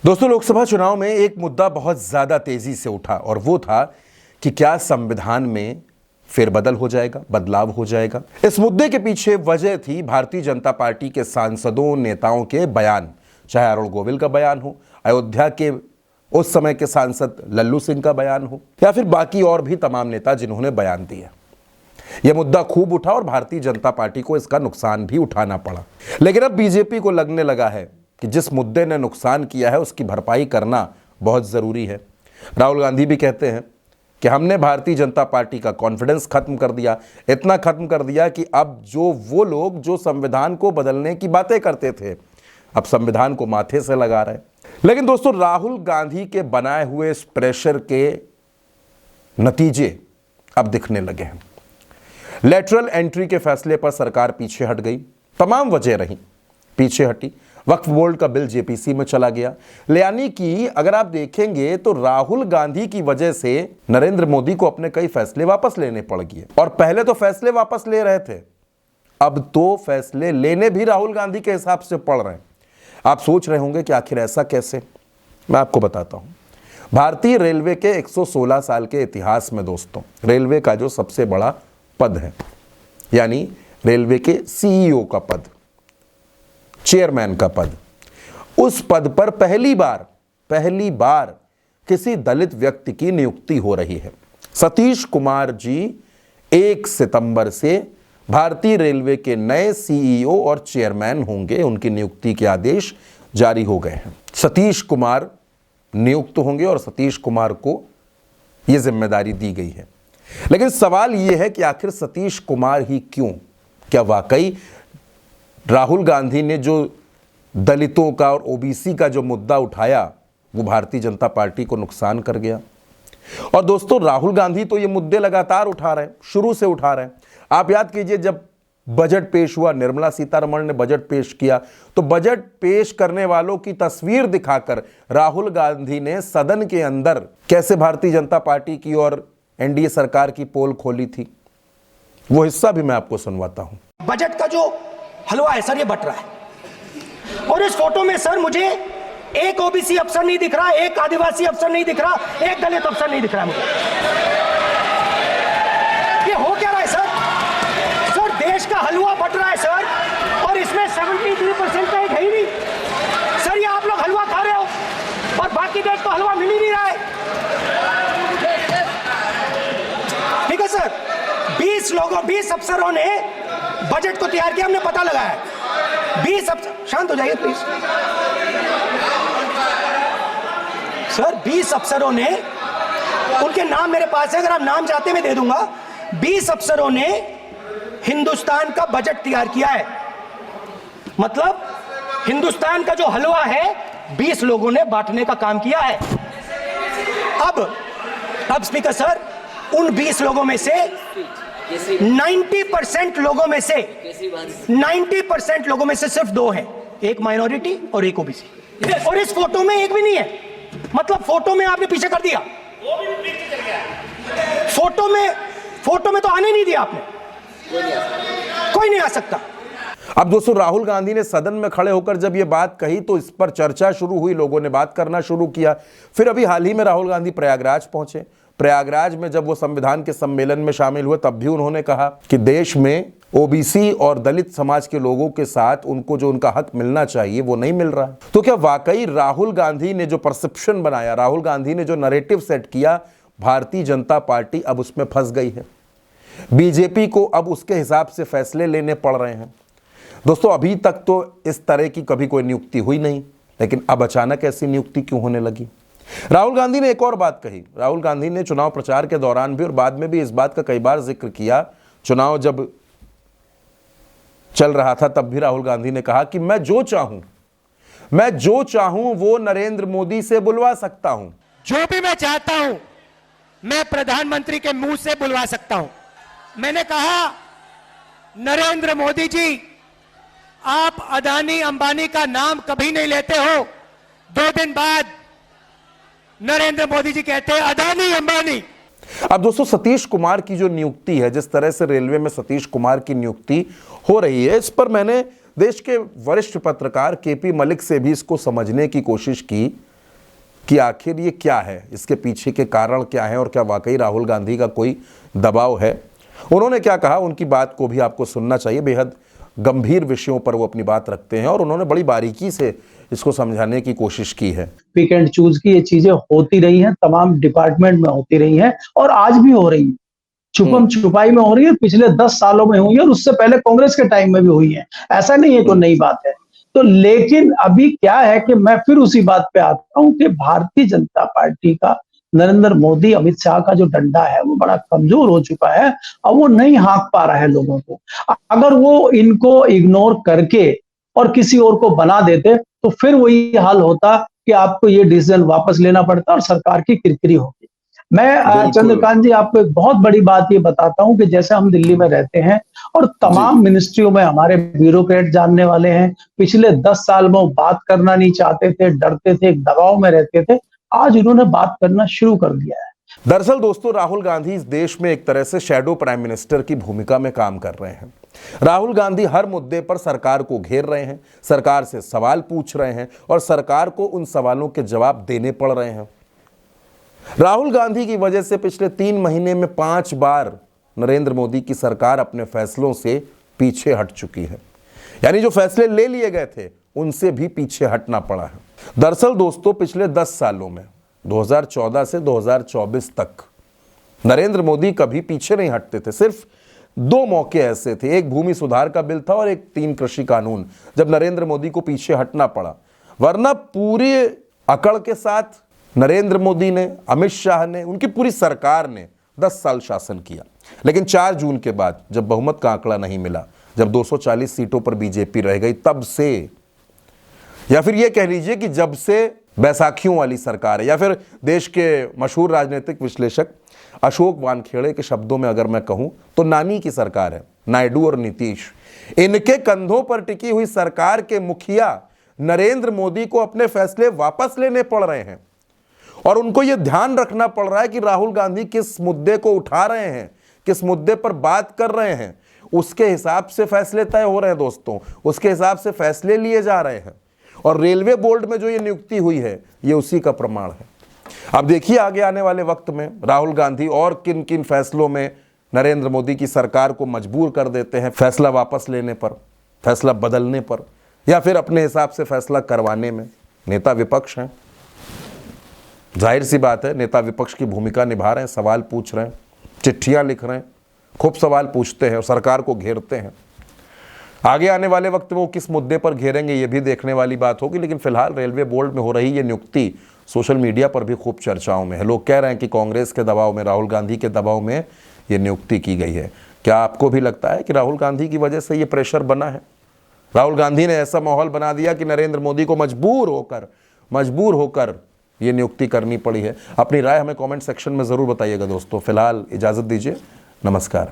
दोस्तों, लोकसभा चुनाव में एक मुद्दा बहुत ज्यादा तेजी से उठा और वो था कि क्या संविधान में फेरबदल हो जाएगा, बदलाव हो जाएगा। इस मुद्दे के पीछे वजह थी भारतीय जनता पार्टी के सांसदों, नेताओं के बयान, चाहे अरुण गोविल का बयान हो, अयोध्या के उस समय के सांसद लल्लू सिंह का बयान हो, या फिर बाकी और भी तमाम नेता जिन्होंने बयान दिया। यह मुद्दा खूब उठा और भारतीय जनता पार्टी को इसका नुकसान भी उठाना पड़ा। लेकिन अब बीजेपी को लगने लगा है कि जिस मुद्दे ने नुकसान किया है उसकी भरपाई करना बहुत जरूरी है। राहुल गांधी भी कहते हैं कि हमने भारतीय जनता पार्टी का कॉन्फिडेंस खत्म कर दिया, इतना खत्म कर दिया कि अब वो लोग जो संविधान को बदलने की बातें करते थे, अब संविधान को माथे से लगा रहे हैं। लेकिन दोस्तों, राहुल गांधी के बनाए हुए इस प्रेशर के नतीजे अब दिखने लगे हैं। लेटरल एंट्री के फैसले पर सरकार पीछे हट गई, तमाम वजह रही, पीछे हटी। वक्फ बोर्ड का बिल जेपीसी में चला गया। यानी कि अगर आप देखेंगे तो राहुल गांधी की वजह से नरेंद्र मोदी को अपने कई फैसले वापस लेने पड़ गए। और पहले तो फैसले वापस ले रहे थे, अब तो फैसले लेने भी राहुल गांधी के हिसाब से पड़ रहे हैं। आप सोच रहे होंगे कि आखिर ऐसा कैसे। मैं आपको बताता हूं। भारतीय रेलवे के 116 साल के इतिहास में दोस्तों, रेलवे का जो सबसे बड़ा पद है, यानी रेलवे के सीईओ का पद, चेयरमैन का पद, उस पद पर पहली बार किसी दलित व्यक्ति की नियुक्ति हो रही है। सतीश कुमार जी 1 सितंबर से भारतीय रेलवे के नए सीईओ और चेयरमैन होंगे। उनकी नियुक्ति के आदेश जारी हो गए हैं। सतीश कुमार नियुक्त होंगे और सतीश कुमार को यह जिम्मेदारी दी गई है। लेकिन सवाल यह है कि आखिर सतीश कुमार ही क्यों? क्या वाकई राहुल गांधी ने जो दलितों का और ओबीसी का जो मुद्दा उठाया वो भारतीय जनता पार्टी को नुकसान कर गया? और दोस्तों, राहुल गांधी तो ये मुद्दे लगातार उठा रहे हैं, शुरू से उठा रहे हैं। आप याद कीजिए, जब बजट पेश हुआ, निर्मला सीतारमण ने बजट पेश किया, तो बजट पेश करने वालों की तस्वीर दिखाकर राहुल गांधी ने सदन के अंदर कैसे भारतीय जनता पार्टी की और एनडीए सरकार की पोल खोली थी। वो हिस्सा भी मैं आपको सुनवाता हूं। बजट का जो हलवा है सर, ये बट रहा है। और इस फोटो में सर मुझे एक ओबीसी अफसर नहीं दिख रहा, एक आदिवासी अफसर नहीं दिख रहा, एक दलित अफसर नहीं दिख रहा मुझे। ये हो क्या रहा है सर? सर, देश का हलवा बट रहा है सर, और इसमें 73% का एक है ही नहीं। सर, ये आप लोग हलवा खा रहे हो और बाकी देश को हलवा मिल ही नहीं रहा है। ठीक है सर, 20 अफसरों ने बजट को तैयार किया, हमने पता लगाया। 20 अफसर, शांत हो जाइए प्लीज सर। 20 अफसरों ने, उनके नाम मेरे पास है, अगर आप नाम चाहते मैं दे दूंगा। 20 अफसरों ने हिंदुस्तान का बजट तैयार किया है। मतलब हिंदुस्तान का जो हलवा है 20 लोगों ने बांटने का काम किया है। अब स्पीकर सर, उन 20 लोगों में से 90% लोगों में से 90% लोगों में से सिर्फ 2 हैं, एक माइनॉरिटी और एक ओबीसी। और इस फोटो में एक भी नहीं है। मतलब फोटो में आपने पीछे कर दिया, वो भी पीछे चल गया। फोटो में तो आने नहीं दिया आपने, कोई नहीं आ सकता। अब दोस्तों, राहुल गांधी ने सदन में खड़े होकर जब यह बात कही तो इस पर चर्चा शुरू हुई, लोगों ने बात करना शुरू किया। फिर अभी हाल ही में राहुल गांधी प्रयागराज पहुंचे। प्रयागराज में जब वो संविधान के सम्मेलन में शामिल हुए तब भी उन्होंने कहा कि देश में ओबीसी और दलित समाज के लोगों के साथ उनको जो उनका हक मिलना चाहिए वो नहीं मिल रहा है। तो क्या वाकई राहुल गांधी ने जो परसेप्शन बनाया, राहुल गांधी ने जो नैरेटिव सेट किया, भारतीय जनता पार्टी अब उसमें फंस गई है? बीजेपी को अब उसके हिसाब से फैसले लेने पड़ रहे हैं। दोस्तों, अभी तक तो इस तरह की कभी कोई नियुक्ति हुई नहीं, लेकिन अब अचानक ऐसी नियुक्ति क्यों होने लगी? राहुल गांधी ने एक और बात कही। राहुल गांधी ने चुनाव प्रचार के दौरान भी और बाद में भी इस बात का कई बार जिक्र किया। चुनाव जब चल रहा था तब भी राहुल गांधी ने कहा कि मैं जो चाहूं वो नरेंद्र मोदी से बुलवा सकता हूं। जो भी मैं चाहता हूं मैं प्रधानमंत्री के मुंह से बुलवा सकता हूं। मैंने कहा, नरेंद्र मोदी जी, आप अदानी अंबानी का नाम कभी नहीं लेते हो। 2 दिन बाद नरेंद्र मोदी जी कहते हैं अदानी अंबानी। अब दोस्तों, सतीश कुमार की जो नियुक्ति है, जिस तरह से रेलवे में सतीश कुमार की नियुक्ति हो रही है, इस पर मैंने देश के वरिष्ठ पत्रकार केपी मलिक से भी इसको समझने की कोशिश की कि आखिर ये क्या है, इसके पीछे के कारण क्या है और क्या वाकई राहुल गांधी का कोई दबाव है। उन्होंने क्या कहा, उनकी बात को भी आपको सुनना चाहिए। बेहद गंभीर विषयों पर वो अपनी बात रखते हैं और उन्होंने बड़ी बारीकी से इसको समझाने की कोशिश की है। पिक एंड चूज की ये चीजें होती रही हैं, तमाम डिपार्टमेंट में होती रही हैं और आज भी हो रही हैं। छुपम छुपाई में हो रही है, पिछले 10 सालों में हुई है और उससे पहले कांग्रेस के टाइम में भी हुई है। ऐसा नहीं है कोई नई बात है। तो लेकिन अभी क्या है कि मैं फिर उसी बात पे आता हूं कि भारतीय जनता पार्टी का, नरेंद्र मोदी अमित शाह का जो डंडा है वो बड़ा कमजोर हो चुका है और वो नहीं हाँक पा रहा है लोगों को। अगर वो इनको इग्नोर करके और किसी और को बना देते तो फिर वही हाल होता कि आपको ये डिसीजन वापस लेना पड़ता और सरकार की किरकिरी होती। मैं चंद्रकांत जी आपको एक बहुत बड़ी बात ये बताता हूं कि जैसे हम दिल्ली में रहते हैं और तमाम मिनिस्ट्रियों में हमारे ब्यूरोक्रेट जानने वाले हैं। पिछले 10 साल में वो बात करना नहीं चाहते थे, डरते थे, एक दबाव में रहते थे। आज उन्होंने बात करना शुरू कर दिया है। दरअसल दोस्तों, राहुल गांधी इस देश में एक तरह से शैडो प्राइम मिनिस्टर की भूमिका में काम कर रहे हैं। राहुल गांधी हर मुद्दे पर सरकार को घेर रहे हैं, सरकार से सवाल पूछ रहे हैं और सरकार को उन सवालों के जवाब देने पड़ रहे हैं। राहुल गांधी की वजह से पिछले 3 महीने में 5 बार नरेंद्र मोदी की सरकार अपने फैसलों से पीछे हट चुकी है। यानी जो फैसले ले लिए गए थे उनसे भी पीछे हटना पड़ा है। दरअसल दोस्तों, पिछले 10 सालों में 2014 से 2024 तक नरेंद्र मोदी कभी पीछे नहीं हटते थे। सिर्फ 2 मौके ऐसे थे, एक भूमि सुधार का बिल था और एक 3 कृषि कानून, जब नरेंद्र मोदी को पीछे हटना पड़ा। वरना पूरी अकड़ के साथ नरेंद्र मोदी ने, अमित शाह ने, उनकी पूरी सरकार ने 10 साल शासन किया। लेकिन 4 जून के बाद जब बहुमत का आंकड़ा नहीं मिला, जब 240 सीटों पर बीजेपी रह गई, तब से, या फिर यह कह लीजिए कि जब से बैसाखियों वाली सरकार है, या फिर देश के मशहूर राजनीतिक विश्लेषक अशोक वानखेड़े के शब्दों में अगर मैं कहूं तो नानी की सरकार है, नायडू और नीतीश। इनके कंधों पर टिकी हुई सरकार के मुखिया नरेंद्र मोदी को अपने फैसले वापस लेने पड़ रहे हैं और उनको यह ध्यान रखना पड़ रहा है कि राहुल गांधी किस मुद्दे को उठा रहे हैं, किस मुद्दे पर बात कर रहे हैं, उसके हिसाब से फैसले तय हो रहे हैं दोस्तों, उसके हिसाब से फैसले लिए जा रहे हैं। और रेलवे बोर्ड में जो ये नियुक्ति हुई है, ये उसी का प्रमाण है। अब देखिए आगे आने वाले वक्त में राहुल गांधी और किन किन फैसलों में नरेंद्र मोदी की सरकार को मजबूर कर देते हैं, फैसला वापस लेने पर, फैसला बदलने पर, या फिर अपने हिसाब से फैसला करवाने में। नेता विपक्ष हैं, जाहिर सी बात है, नेता विपक्ष की भूमिका निभा रहे हैं, सवाल पूछ रहे हैं, चिट्ठियां लिख रहे हैं, खूब सवाल पूछते हैं और सरकार को घेरते हैं। आगे आने वाले वक्त में वो किस मुद्दे पर घेरेंगे ये भी देखने वाली बात होगी। लेकिन फिलहाल रेलवे बोर्ड में हो रही ये नियुक्ति सोशल मीडिया पर भी खूब चर्चाओं में है। लोग कह रहे हैं कि कांग्रेस के दबाव में, राहुल गांधी के दबाव में ये नियुक्ति की गई है। क्या आपको भी लगता है कि राहुल गांधी की वजह से ये प्रेशर बना है? राहुल गांधी ने ऐसा माहौल बना दिया कि नरेंद्र मोदी को मजबूर होकर ये नियुक्ति करनी पड़ी है? अपनी राय हमें कमेंट सेक्शन में ज़रूर बताइएगा दोस्तों। फिलहाल इजाज़त दीजिए, नमस्कार।